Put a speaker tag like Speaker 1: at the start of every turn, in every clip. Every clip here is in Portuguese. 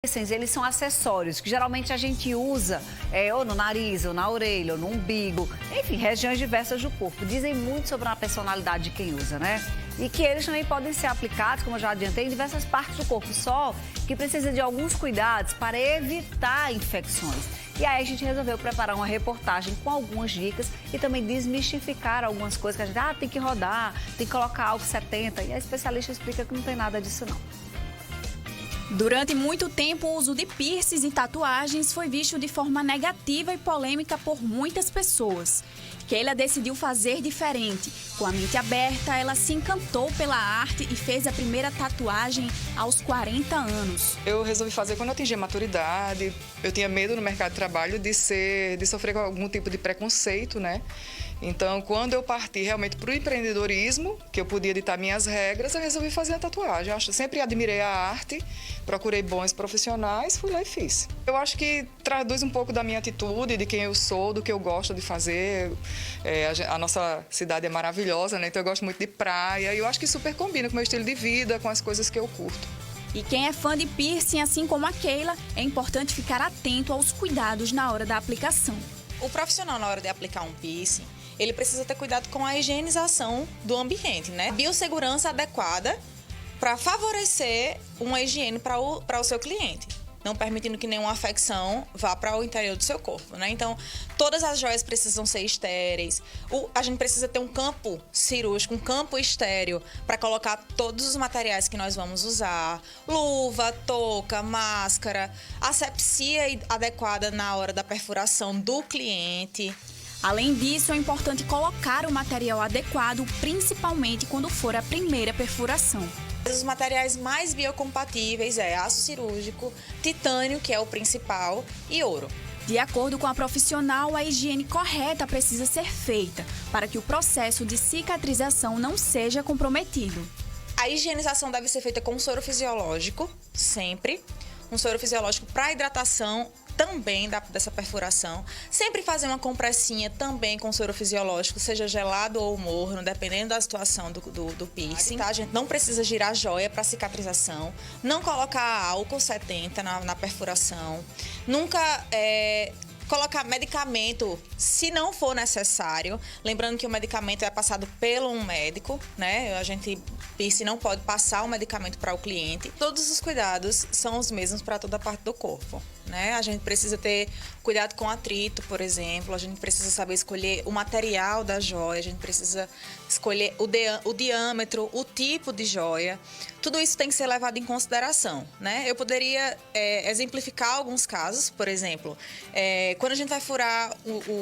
Speaker 1: Eles são acessórios que geralmente a gente usa ou no nariz, ou na orelha, ou no umbigo, enfim, regiões diversas do corpo. Dizem muito sobre a personalidade de quem usa, né? E que eles também podem ser aplicados, como eu já adiantei, em diversas partes do corpo, só que precisa de alguns cuidados para evitar infecções. E aí a gente resolveu preparar uma reportagem com algumas dicas e também desmistificar algumas coisas que a gente tem que rodar, tem que colocar álcool 70, e a especialista explica que não tem nada disso não.
Speaker 2: Durante muito tempo, o uso de piercings e tatuagens foi visto de forma negativa e polêmica por muitas pessoas. Keila decidiu fazer diferente. Com a mente aberta, ela se encantou pela arte e fez a primeira tatuagem aos 40 anos.
Speaker 3: Eu resolvi fazer quando eu atingi a maturidade. Eu tinha medo no mercado de trabalho de sofrer com algum tipo de preconceito, né? Então, quando eu parti realmente para o empreendedorismo, que eu podia ditar minhas regras, eu resolvi fazer a tatuagem. Eu sempre admirei a arte, procurei bons profissionais, fui lá e fiz. Eu acho que traduz um pouco da minha atitude, de quem eu sou, do que eu gosto de fazer. A nossa cidade é maravilhosa, né? Então eu gosto muito de praia e eu acho que super combina com o meu estilo de vida, com as coisas que eu curto.
Speaker 2: E quem é fã de piercing, assim como a Keila, é importante ficar atento aos cuidados na hora da aplicação.
Speaker 4: O profissional, na hora de aplicar um piercing, ele precisa ter cuidado com a higienização do ambiente, né? Biossegurança adequada para favorecer uma higiene para o seu cliente, não permitindo que nenhuma afecção vá para o interior do seu corpo, né? Então, todas as joias precisam ser estéreis. A gente precisa ter um campo cirúrgico, um campo estéreo para colocar todos os materiais que nós vamos usar. Luva, touca, máscara, asepsia adequada na hora da perfuração do cliente.
Speaker 2: Além disso, é importante colocar o material adequado, principalmente quando for a primeira perfuração.
Speaker 4: Os materiais mais biocompatíveis é aço cirúrgico, titânio, que é o principal, e ouro.
Speaker 2: De acordo com a profissional, a higiene correta precisa ser feita para que o processo de cicatrização não seja comprometido.
Speaker 4: A higienização deve ser feita com soro fisiológico, sempre. Um soro fisiológico para hidratação também dessa perfuração. Sempre fazer uma compressinha também com soro fisiológico, seja gelado ou morno, dependendo da situação do piercing. Tá? A gente não precisa girar joia para cicatrização. Não colocar álcool 70 na perfuração. Nunca colocar medicamento, se não for necessário. Lembrando que o medicamento é passado pelo um médico, né? Piercing não pode passar o medicamento para o cliente. Todos os cuidados são os mesmos para toda a parte do corpo, né? A gente precisa ter cuidado com atrito, por exemplo. A gente precisa saber escolher o material da joia. A gente precisa escolher o diâmetro, o tipo de joia. Tudo isso tem que ser levado em consideração, né? Eu poderia exemplificar alguns casos, por exemplo, quando a gente vai furar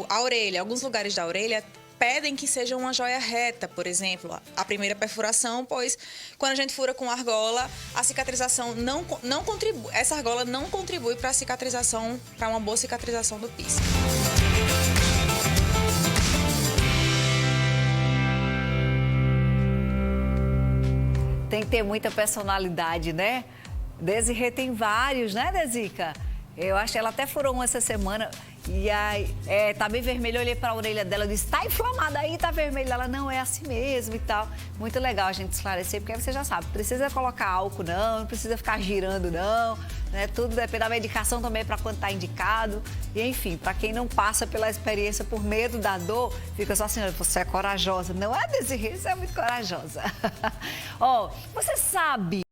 Speaker 4: a orelha, alguns lugares da orelha pedem que seja uma joia reta, por exemplo, a primeira perfuração, pois quando a gente fura com argola, a cicatrização não contribui, essa argola não contribui para a cicatrização, para uma boa cicatrização do piercing.
Speaker 1: Tem que ter muita personalidade, né? Desirê tem vários, né, Desica? Eu acho que ela até furou um essa semana e aí tá bem vermelha. Eu olhei pra orelha dela e disse, tá inflamada aí, tá vermelha. Ela, não, é assim mesmo e tal. Muito legal a gente esclarecer, porque aí você já sabe, precisa colocar álcool não precisa ficar girando não, né? Tudo depende da medicação também para quando tá indicado. E enfim, para quem não passa pela experiência por medo da dor, fica só assim, você é corajosa. Não é, Desirê? Você é muito corajosa. Ó, você sabe